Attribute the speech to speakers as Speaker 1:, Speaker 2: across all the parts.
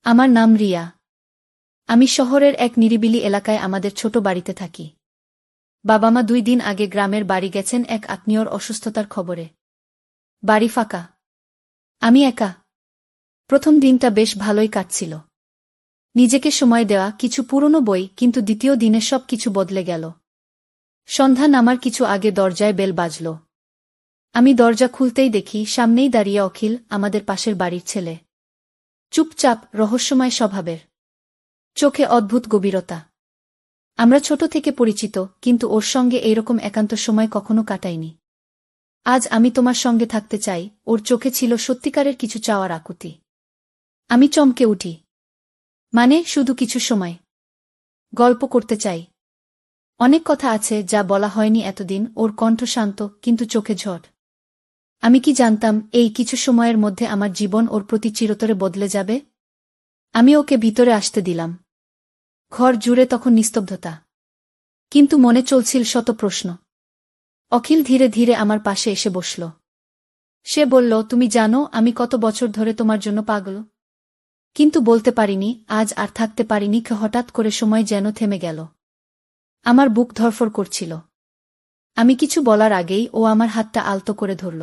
Speaker 1: আমার নাম রিয়া। আমি শহরের এক নিরিবিলি এলাকায় আমাদের ছোট বাড়িতে থাকি। বাবা মা 2 দিন আগে গ্রামের বাড়ি গেছেন এক আত্মীয়র অসুস্থতার খবরে। বাড়ি ফাঁকা। আমি একা। প্রথম দিনটা বেশ ভালোই কাটছিল। নিজেকে সময় দেওয়া, কিছু পুরনো বই, কিন্তু দ্বিতীয় দিনে সব কিছু বদলে গেল। সন্ধ্যা নামার কিছু আগে দরজায় বেল বাজল। আমি দরজা খুলতেই দেখি সামনেই দাঁড়িয়ে অখিল, আমাদের পাশের বাড়ির ছেলে। চুপচাপ, রহস্যময় স্বভাবের। চোখে অদ্ভুত গভীরতা। আমরা ছোট থেকে পরিচিত, কিন্তু ওর সঙ্গে এইরকম একান্ত সময় কখনো কাটাইনি। আজ আমি তোমার সঙ্গে থাকতে চাই, ওর চোখে ছিল সত্যিকারের কিছু চাওয়ার আকুতি। আমি চমকে উঠি। মানে, শুধু কিছু সময় গল্প করতে চাই। অনেক কথা আছে যা বলা হয়নি এতদিন। ওর কণ্ঠ শান্ত, কিন্তু চোখে ঝড়। আমি কি জানতাম এই কিছু সময়ের মধ্যে আমার জীবন ওর প্রতি চিরতরে বদলে যাবে। আমি ওকে ভিতরে আসতে দিলাম। ঘর জুড়ে তখন নিস্তব্ধতা, কিন্তু মনে চলছিল শত প্রশ্ন। অখিল ধীরে ধীরে আমার পাশে এসে বসল। সে বলল, তুমি জানো আমি কত বছর ধরে তোমার জন্য পাগল। কিন্তু বলতে পারিনি, আজ আর থাকতে পারিনি। হঠাৎ করে সময় যেন থেমে গেল। আমার বুক ধড়ফড় করছিল। আমি কিছু বলার আগেই ও আমার হাতটা আলতো করে ধরল।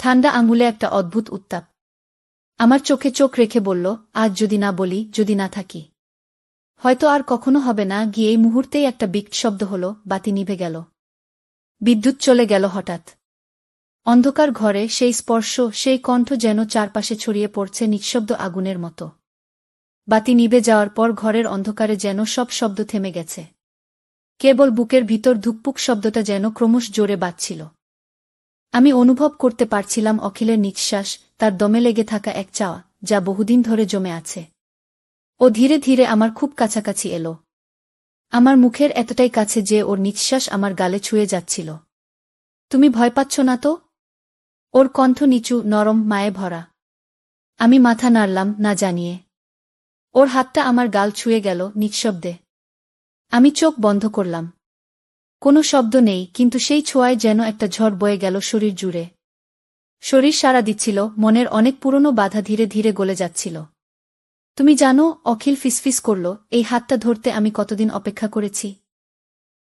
Speaker 1: ঠান্ডা আঙুলে একটা অদ্ভুত উত্তাপ। আমার চোখে চোখ রেখে বলল, আজ যদি না বলি, যদি না থাকি, হয়তো আর কখনো হবে না। গিয়ে এই মুহূর্তেই একটা বিকট শব্দ হলো, বাতি নিভে গেল। বিদ্যুৎ চলে গেল হঠাৎ। অন্ধকার ঘরে সেই স্পর্শ, সেই কণ্ঠ যেন চারপাশে ছড়িয়ে পড়ছে নিঃশব্দ আগুনের মতো। বাতি নিভে যাওয়ার পর ঘরের অন্ধকারে যেন সব শব্দ থেমে গেছে। কেবল বুকের ভিতর ধুকপুক শব্দটা যেন ক্রমশ জোরে বাজছিল। আমি অনুভব করতে পারছিলাম অখিলের নিঃশ্বাস, তার দমে লেগে থাকা এক চাওয়া, যা বহুদিন ধরে জমে আছে। ও ধীরে ধীরে আমার খুব কাছাকাছি এলো। আমার মুখের এতটাই কাছে যে ওর নিঃশ্বাস আমার গালে ছুঁয়ে যাচ্ছিল। তুমি ভয় পাচ্ছ না তো? ওর কণ্ঠ নিচু, নরম, মায়ে ভরা। আমি মাথা নাড়লাম, না জানিয়ে। ওর হাতটা আমার গাল ছুঁয়ে গেল নিঃশব্দে। আমি চোখ বন্ধ করলাম। কোনো শব্দ নেই, কিন্তু সেই ছোঁয়ায় যেন একটা ঝড় বয়ে গেল শরীর জুড়ে। শরীর সাড়া দিচ্ছিল, মনের অনেক পুরনো বাধা ধীরে ধীরে গলে যাচ্ছিল। তুমি জানো, অখিল ফিসফিস করল, এই হাতটা ধরতে আমি কতদিন অপেক্ষা করেছি।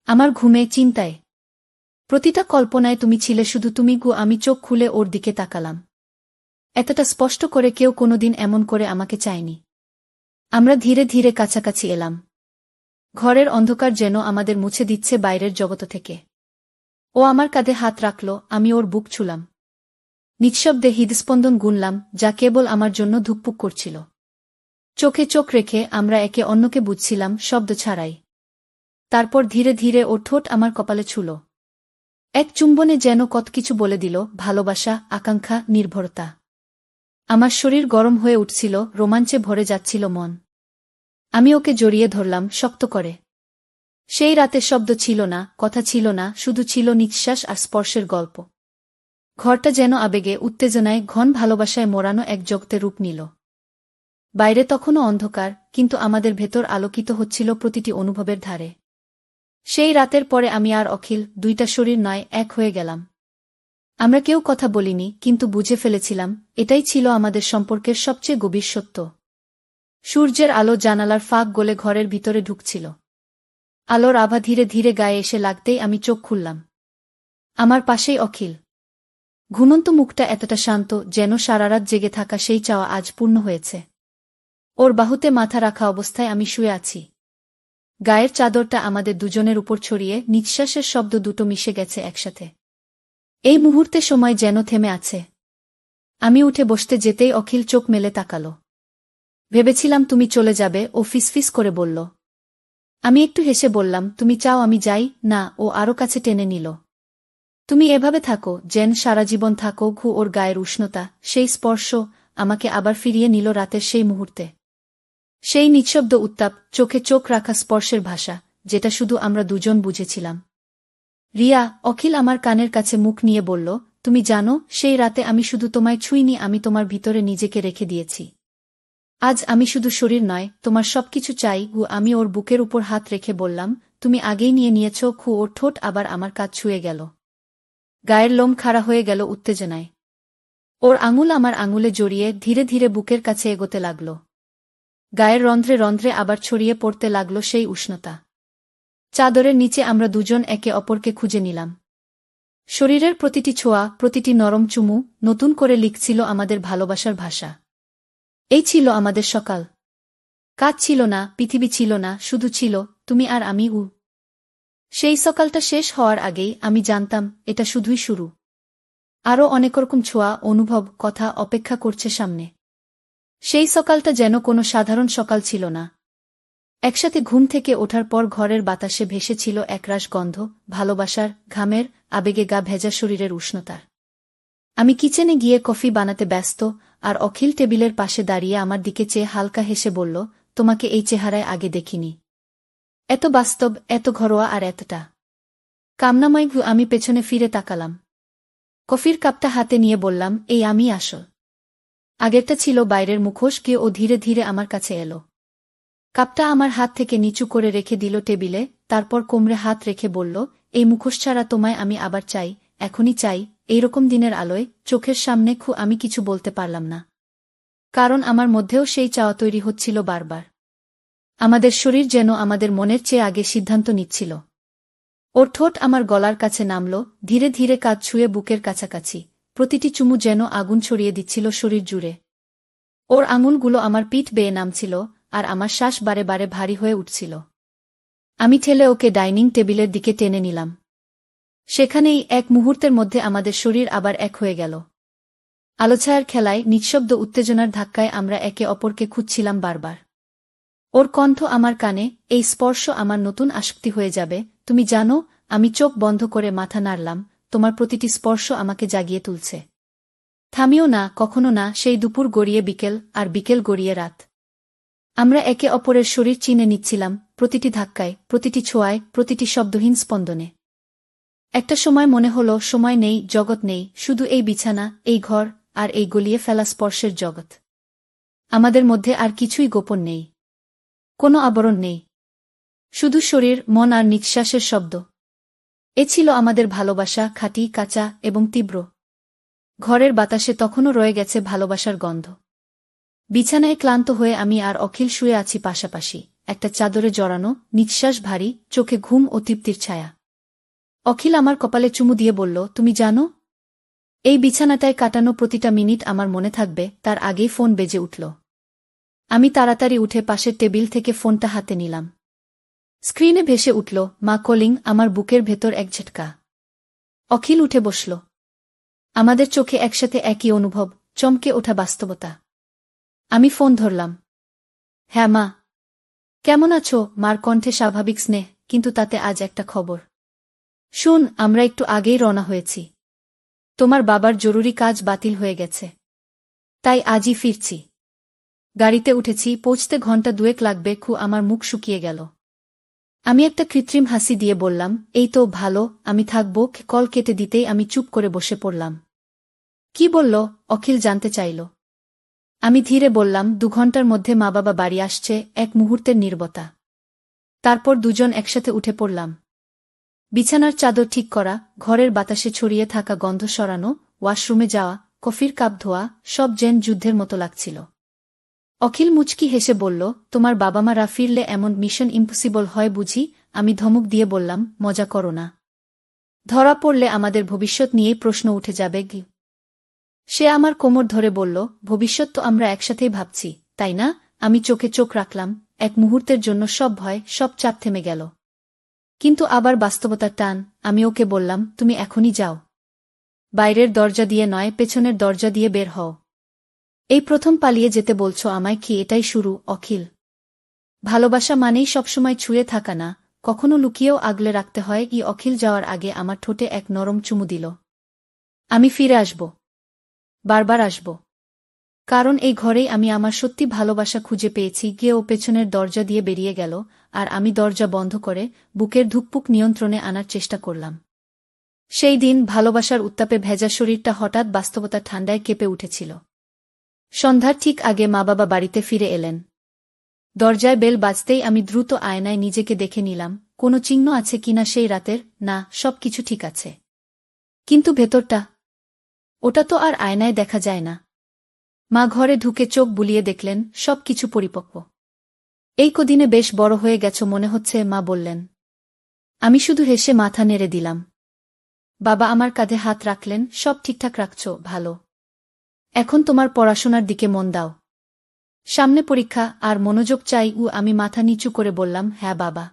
Speaker 1: আমার ঘুমে, চিন্তায়, প্রতিটা কল্পনায় তুমি ছিলে, শুধু তুমি। আমি চোখ খুলে ওর দিকে তাকালাম। এতটা স্পষ্ট করে কেউ কোনোদিন এমন করে আমাকে চায়নি। আমরা ধীরে ধীরে কাছাকাছি এলাম। ঘরের অন্ধকার যেন আমাদের মুছে দিচ্ছে বাইরের জগৎ থেকে। ও আমার কাঁধে হাত রাখল, আমি ওর বুক ছুলাম। নিঃশব্দে হৃদস্পন্দন গুনলাম, যা কেবল আমার জন্য ধুকপুক করছিল। চোখে চোখ রেখে আমরা একে অন্যকে বুঝছিলাম, শব্দ ছাড়াই। তারপর ধীরে ধীরে ওর ঠোঁট আমার কপালে ছুল। এক চুম্বনে যেন কত কিছু বলে দিল, ভালোবাসা, আকাঙ্ক্ষা, নির্ভরতা। আমার শরীর গরম হয়ে উঠছিল, রোমাঞ্চে ভরে যাচ্ছিল মন। আমি ওকে জড়িয়ে ধরলাম শক্ত করে। সেই রাতে শব্দ ছিল না, কথা ছিল না, শুধু ছিল নিঃশ্বাস আর স্পর্শের গল্প। ঘরটা যেন আবেগে, উত্তেজনায়, ঘন ভালোবাসায় মোড়ানো এক জগতে রূপ নিল। বাইরে তখনও অন্ধকার, কিন্তু আমাদের ভেতর আলোকিত হচ্ছিল প্রতিটি অনুভবের ধারে। সেই রাতের পরে আমি আর অখিল, দুইটা শরীর নয়, এক হয়ে গেলাম। আমরা কেউ কথা বলিনি, কিন্তু বুঝে ফেলেছিলাম, এটাই ছিল আমাদের সম্পর্কের সবচেয়ে গভীর সত্য। সূর্যের আলো জানালার ফাঁক গলে ঘরের ভিতরে ঢুকছিল। আলোর আভা ধীরে ধীরে গায়ে এসে লাগতেই আমি চোখ খুললাম। আমার পাশেই অখিল। ঘুমন্ত মুখটা এতটা শান্ত, যেন সারারাত জেগে থাকা সেই চাওয়া আজ পূর্ণ হয়েছে। ওর বাহুতে মাথা রাখা অবস্থায় আমি শুয়ে আছি। গায়ের চাদরটা আমাদের দুজনের উপর ছড়িয়ে, নিঃশ্বাসের শব্দ দুটো মিশে গেছে একসাথে। এই মুহূর্তে সময় যেন থেমে আছে। আমি উঠে বসতে যেতেই অখিল চোখ মেলে তাকাল। ভেবেছিলাম তুমি চলে যাবে, ও ফিসফিস করে বলল। আমি একটু হেসে বললাম, তুমি চাও আমি যাই? না, ও আরও কাছে টেনে নিল। তুমি এভাবে থাকো, যেন সারা জীবন থাকো। ওর গায়ের উষ্ণতা, সেই স্পর্শ, আমাকে আবার ফিরিয়ে নিল রাতের সেই মুহূর্তে। সেই নিঃশব্দ উত্তাপ, চোখে চোখ রাখা স্পর্শের ভাষা, যেটা শুধু আমরা দুজন বুঝেছিলাম। রিয়া, অখিল আমার কানের কাছে মুখ নিয়ে বলল, তুমি জানো, সেই রাতে আমি শুধু তোমায় ছুঁইনি, আমি তোমার ভিতরে নিজেকে রেখে দিয়েছি। আজ আমি শুধু শরীর নয়, তোমার সবকিছু চাই। আমি ওর বুকের উপর হাত রেখে বললাম, তুমি আগেই নিয়ে নিয়েছ। ওর ঠোঁট আবার আমার কাঁধ ছুঁয়ে গেল। গায়ের লোম খাড়া হয়ে গেল উত্তেজনায়। ওর আঙুল আমার আঙুলে জড়িয়ে ধীরে ধীরে বুকের কাছে এগোতে লাগল। গায়ের রন্ধ্রে রন্ধ্রে আবার ছড়িয়ে পড়তে লাগল সেই উষ্ণতা। চাদরের নিচে আমরা দুজন একে অপরকে খুঁজে নিলাম। শরীরের প্রতিটি ছোঁয়া, প্রতিটি নরম চুমু নতুন করে লিখছিল আমাদের ভালোবাসার ভাষা। এই ছিল আমাদের সকাল। কাজ ছিল না, পৃথিবী ছিল না, শুধু ছিল তুমি আর আমি। সেই সকালটা শেষ হওয়ার আগেই আমি জানতাম এটা শুধুই শুরু। আরও অনেক রকম ছোঁয়া, অনুভব, কথা অপেক্ষা করছে সামনে। সেই সকালটা যেন কোনো সাধারণ সকাল ছিল না। একসাথে ঘুম থেকে ওঠার পর ঘরের বাতাসে ভেসেছিল একরাশ গন্ধ, ভালোবাসার, ঘামের, আবেগে গা ভেজা শরীরের উষ্ণতার। আমি কিচেনে গিয়ে কফি বানাতে ব্যস্ত, আর অখিল টেবিলের পাশে দাঁড়িয়ে আমার দিকে চেয়ে হালকা হেসে বলল, তোমাকে এই চেহারায় আগে দেখিনি। এত বাস্তব, এত ঘরোয়া আর এতটা কামনাময়। আমি পেছনে ফিরে তাকালাম। কফির কাপটা হাতে নিয়ে বললাম, এই আমি আসল। আগেরটা ছিল বাইরের মুখোশ। ও ধীরে ধীরে আমার কাছে এলো। কাপটা আমার হাত থেকে নিচু করে রেখে দিল টেবিলে, তারপর কোমরে হাত রেখে বলল, এই মুখোশ ছাড়া তোমায় আমি আবার চাই, এখনই চাই, এইরকম দিনের আলোয়, চোখের সামনে। আমি কিছু বলতে পারলাম না, কারণ আমার মধ্যেও সেই চাওয়া তৈরি হচ্ছিল বারবার। আমাদের শরীর যেন আমাদের মনের চেয়ে আগে সিদ্ধান্ত নিচ্ছিল। ওর ঠোঁট আমার গলার কাছে নামল, ধীরে ধীরে কাঁধ ছুঁয়ে বুকের কাছাকাছি। প্রতিটি চুমু যেন আগুন ছড়িয়ে দিচ্ছিল শরীর জুড়ে। ওর আঙুলগুলো আমার পিঠ বেয়ে নামছিল, আর আমার শ্বাস বারে বারে ভারী হয়ে উঠছিল। আমি ঠেলে ওকে ডাইনিং টেবিলের দিকে টেনে নিলাম। সেখানেই এক মুহূর্তের মধ্যে আমাদের শরীর আবার এক হয়ে গেল। আলোছায়ার খেলায়, নিঃশব্দ উত্তেজনার ধাক্কায় আমরা একে অপরকে খুঁজছিলাম বারবার। ওর কণ্ঠ আমার কানে, এই স্পর্শ আমার নতুন আসক্তি হয়ে যাবে, তুমি জানো। আমি চোখ বন্ধ করে মাথা নাড়লাম। তোমার প্রতিটি স্পর্শ আমাকে জাগিয়ে তুলছে। থামিও না, কখনো না। সেই দুপুর গড়িয়ে বিকেল, আর বিকেল গড়িয়ে রাত। আমরা একে অপরের শরীর চিনে নিচ্ছিলাম, প্রতিটি ধাক্কায়, প্রতিটি ছোঁয়ায়, প্রতিটি শব্দহীন স্পন্দনে। একটা সময় মনে হলো সময় নেই, জগৎ নেই, শুধু এই বিছানা, এই ঘর, আর এই গলিয়ে ফেলা স্পর্শের জগৎ। আমাদের মধ্যে আর কিছুই গোপন নেই, কোনো আবরণ নেই, শুধু শরীর, মন আর নিঃশ্বাসের শব্দ। এ ছিল আমাদের ভালোবাসা, খাঁটি, কাঁচা এবং তীব্র। ঘরের বাতাসে তখনও রয়ে গেছে ভালোবাসার গন্ধ। বিছানায় ক্লান্ত হয়ে আমি আর অখিল শুয়ে আছি পাশাপাশি, একটা চাদরে জড়ানো, নিঃশ্বাস ভারী, চোখে ঘুম ও তৃপ্তির ছায়া। অখিল আমার কপালে চুমু দিয়ে বলল, তুমি জানো, এই বিছানাটায় কাটানো প্রতিটা মিনিট আমার মনে থাকবে। তার আগেই ফোন বেজে উঠল। আমি তাড়াতাড়ি উঠে পাশের টেবিল থেকে ফোনটা হাতে নিলাম। স্ক্রিনে ভেসে উঠল, মা কলিং। আমার বুকের ভেতর এক ঝটকা। অখিল উঠে বসল। আমাদের চোখে একসাথে একই অনুভব, চমকে ওঠা বাস্তবতা। আমি ফোন ধরলাম। হ্যাঁ মা। কেমন আছো? মার কণ্ঠে স্বাভাবিক স্নেহ, কিন্তু তাতে আজ একটা খবর। শুন, আমরা একটু আগেই রওনা হয়েছি। তোমার বাবার জরুরি কাজ বাতিল হয়ে গেছে, তাই আজই ফিরছি। গাড়িতে উঠেছি, পৌঁছতে ঘন্টা দুয়েক লাগবে। আমার মুখ শুকিয়ে গেল। আমি একটা কৃত্রিম হাসি দিয়ে বললাম, এই তো ভালো, আমি থাকব। কল কেটে দিতেই আমি চুপ করে বসে পড়লাম। কি বলল? অখিল জানতে চাইল। আমি ধীরে বললাম, 2 ঘন্টার মধ্যে মা বাবা বাড়ি আসছে। এক মুহূর্তের নীরবতা। তারপর দুজন একসাথে উঠে পড়লাম। বিছানার চাদর ঠিক করা, ঘরের বাতাসে ছড়িয়ে থাকা গন্ধ সরানো, ওয়াশরুমে যাওয়া, কফির কাপ ধোয়া, সব যেন যুদ্ধের মতো লাগছিল। অখিল মুচকি হেসে বলল, তোমার বাবা মারা ফিরলে এমন মিশন ইম্পসিবল হয় বুঝি? আমি ধমক দিয়ে বললাম, মজা করো না। ধরা পড়লে আমাদের ভবিষ্যৎ নিয়েই প্রশ্ন উঠে যাবে। সে আমার কোমর ধরে বলল, ভবিষ্যৎ তো আমরা একসাথেই ভাবছি, তাই না? আমি চোখে চোখ রাখলাম। এক মুহূর্তের জন্য সব ভয়, সব চাপ থেমে গেল। কিন্তু আবার বাস্তবতার টান। আমি ওকে বললাম, তুমি এখনই যাও। বাইরের দরজা দিয়ে নয়, পেছনের দরজা দিয়ে বের হও। এই প্রথম পালিয়ে যেতে বলছো আমায়? কি এটাই শুরু? অখিল, ভালোবাসা মানেই সবসময় ছুঁয়ে থাকা না, কখনো লুকিয়েও আগলে রাখতে হয়। অখিল যাওয়ার আগে আমার ঠোঁটে এক নরম চুমু দিল। আমি ফিরে আসব, বারবার আসব, কারণ এই ঘরেই আমি আমার সত্যি ভালোবাসা খুঁজে পেয়েছি। ও পেছনের দরজা দিয়ে বেরিয়ে গেল, আর আমি দরজা বন্ধ করে বুকের ধুকপুক নিয়ন্ত্রণে আনার চেষ্টা করলাম। সেই দিন ভালোবাসার উত্তাপে ভেজা শরীরটা হঠাৎ বাস্তবতার ঠান্ডায় কেঁপে উঠেছিল। সন্ধ্যার ঠিক আগে মা বাবা বাড়িতে ফিরে এলেন। দরজায় বেল বাজতেই আমি দ্রুত আয়নায় নিজেকে দেখে নিলাম, কোনো চিহ্ন আছে কিনা সেই রাতের। না, সবকিছু ঠিক আছে। কিন্তু ভেতরটা, ওটা তো আর আয়নায় দেখা যায় না। মা ঘরে ঢুকে চোখ বুলিয়ে দেখলেন, সবকিছু পরিপক্ব। এই কদিনে বেশ বড় হয়ে গেছো মনে হচ্ছে, মা বললেন। আমি শুধু হেসে মাথা নেড়ে দিলাম। বাবা আমার কাঁধে হাত রাখলেন, সব ঠিকঠাক রাখছ, ভালো। এখন তোমার পড়াশোনার দিকে মন দাও। সামনে পরীক্ষা, আর মনোযোগ চাই। আমি মাথা নিচু করে বললাম, হ্যাঁ বাবা।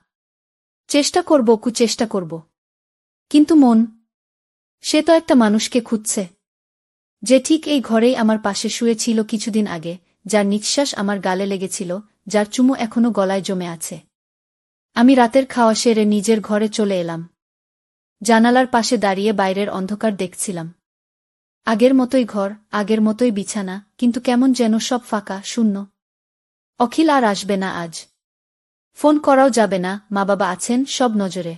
Speaker 1: চেষ্টা করব, চেষ্টা করব। কিন্তু মন, সে তো একটা মানুষকে খুঁজছে, যে ঠিক এই ঘরেই আমার পাশে শুয়েছিল কিছুদিন আগে, যার নিঃশ্বাস আমার গালে লেগেছিল, যার চুমু এখনো গলায় জমে আছে। আমি রাতের খাওয়া সেরে নিজের ঘরে চলে এলাম। জানালার পাশে দাঁড়িয়ে বাইরের অন্ধকার দেখছিলাম। আগের মতোই ঘর, আগের মতোই বিছানা, কিন্তু কেমন যেন সব ফাঁকা, শূন্য। অখিল আর আসবে না আজ। ফোন করাও যাবে না, মা বাবা আছেন সব নজরে।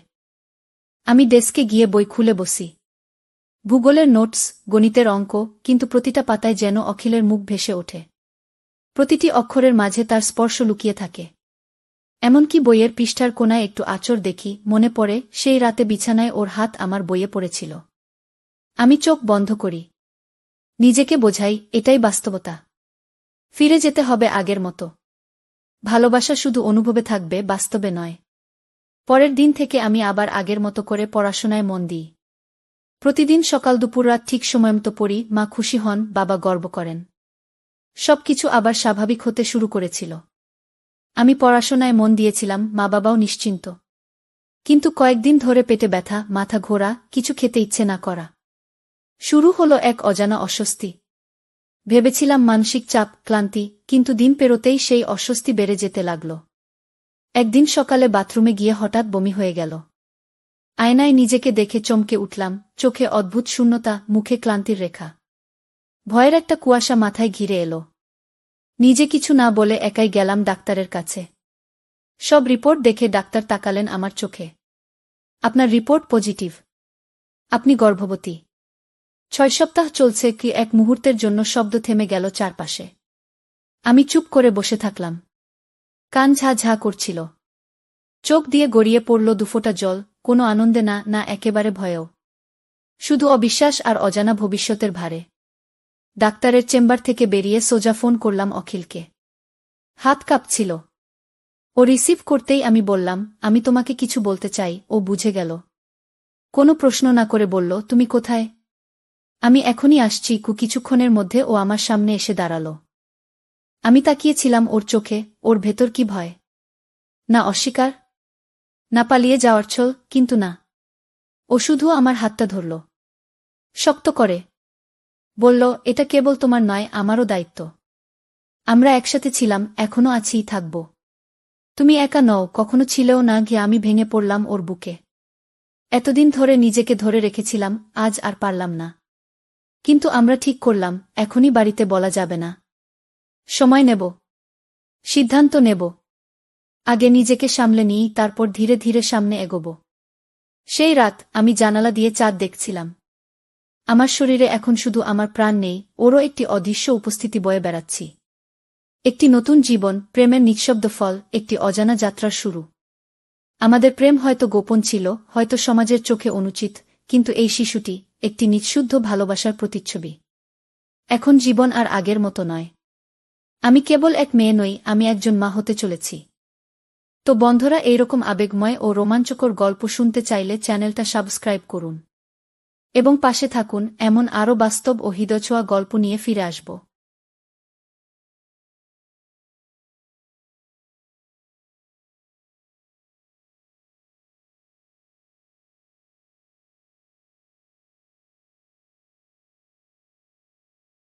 Speaker 1: আমি ডেস্কে গিয়ে বই খুলে বসি। ভূগোলের নোটস, গণিতের অঙ্ক, কিন্তু প্রতিটা পাতায় যেন অখিলের মুখ ভেসে ওঠে। প্রতিটি অক্ষরের মাঝে তার স্পর্শ লুকিয়ে থাকে। এমনকি বইয়ের পৃষ্ঠার কোনায় একটু আঁচড় দেখি, মনে পড়ে সেই রাতে বিছানায় ওর হাত আমার বইয়ে পড়েছিল। আমি চোখ বন্ধ করি। নিজেকে বোঝাই, এটাই বাস্তবতা। ফিরে যেতে হবে আগের মতো। ভালোবাসা শুধু অনুভবে থাকবে, বাস্তবে নয়। পরের দিন থেকে আমি আবার আগের মতো করে পড়াশোনায় মন দিই। প্রতিদিন সকাল দুপুর রাত ঠিক সময়মতো পড়ি, মা খুশি হন, বাবা গর্ব করেন। সবকিছু আবার স্বাভাবিক হতে শুরু করেছিল। আমি পড়াশোনায় মন দিয়েছিলাম, মা বাবাও নিশ্চিন্ত। কিন্তু কয়েকদিন ধরে পেটে ব্যথা, মাথা ঘোরা, কিছু খেতে ইচ্ছে না করা। শুরু হলো এক অজানা অস্বস্তি। ভেবেছিলাম মানসিক চাপ, ক্লান্তি, কিন্তু দিন পেরোতেই সেই অস্বস্তি বেড়ে যেতে লাগল। একদিন সকালে বাথরুমে গিয়ে হঠাৎ বমি হয়ে গেল। আয়নায় নিজেকে দেখে চমকে উঠলাম, চোখে অদ্ভুত শূন্যতা, মুখে ক্লান্তির রেখা। ভয়ের একটা কুয়াশা মাথায় ঘিরে এলো। নিজে কিছু না বলে একাই গেলাম ডাক্তারের কাছে। সব রিপোর্ট দেখে ডাক্তার তাকালেন আমার চোখে। আপনার রিপোর্ট পজিটিভ। আপনি গর্ভবতী। 6 সপ্তাহ চলছে কি? এক মুহূর্তের জন্য শব্দ থেমে গেল চারপাশে। আমি চুপ করে বসে থাকলাম। কান ঝা ঝা করছিল। চোখ দিয়ে গড়িয়ে পড়ল দুফোঁটা জল, কোনো আনন্দে না, না একেবারে ভয়েও। শুধু অবিশ্বাস আর অজানা ভবিষ্যতের ভারে। ডাক্তারের চেম্বার থেকে বেরিয়ে সোজা ফোন করলাম অখিলকে। হাত কাঁপছিল। ও রিসিভ করতেই আমি বললাম, আমি তোমাকে কিছু বলতে চাই। ও বুঝে গেল। কোনো প্রশ্ন না করে বলল, তুমি কোথায়? আমি এখনই আসছি। কিছুক্ষণের মধ্যে ও আমার সামনে এসে দাঁড়াল। আমি তাকিয়েছিলাম ওর চোখে, ওর ভেতর কি ভয়? না অস্বীকার, না পালিয়ে যাওয়ার ছল, কিন্তু না। ও শুধু আমার হাতটা ধরল। শক্ত করে বলল, এটা কেবল তোমার নয়, আমারও দায়িত্ব। আমরা একসাথে ছিলাম, এখনো আছি, থাকব। তুমি একা নও, কখনো ছিলেও না। গিয়ে আমি ভেঙে পড়লাম ওর বুকে। এতদিন ধরে নিজেকে ধরে রেখেছিলাম, আজ আর পারলাম না। কিন্তু আমরা ঠিক করলাম, এখনই বাড়িতে বলা যাবে না। সময় নেব, সিদ্ধান্ত নেব। আগে নিজেকে সামলে নিই, তারপর ধীরে ধীরে সামনে এগোব। সেই রাত আমি জানালা দিয়ে চাঁদ দেখছিলাম। আমার শরীরে এখন শুধু আমার প্রাণ নেই, ওরও একটি অদৃশ্য উপস্থিতি বয়ে বেড়াচ্ছি। একটি নতুন জীবন, প্রেমের নিঃশব্দ ফল, একটি অজানা যাত্রার শুরু। আমাদের প্রেম হয়তো গোপন ছিল, হয়তো সমাজের চোখে অনুচিত, কিন্তু এই শিশুটি একটি নিঃশুদ্ধ ভালোবাসার প্রতিচ্ছবি। এখন জীবন আর আগের মতো নয়। আমি কেবল এক মেয়ে নই, আমি একজন মা হতে চলেছি। তো বন্ধুরা, এইরকম আবেগময় ও রোমাঞ্চকর গল্প শুনতে চাইলে চ্যানেলটা সাবস্ক্রাইব করুন এবং পাশে থাকুন। এমন আরও বাস্তব ও হৃদয়ছোঁয়া গল্প নিয়ে ফিরে আসব।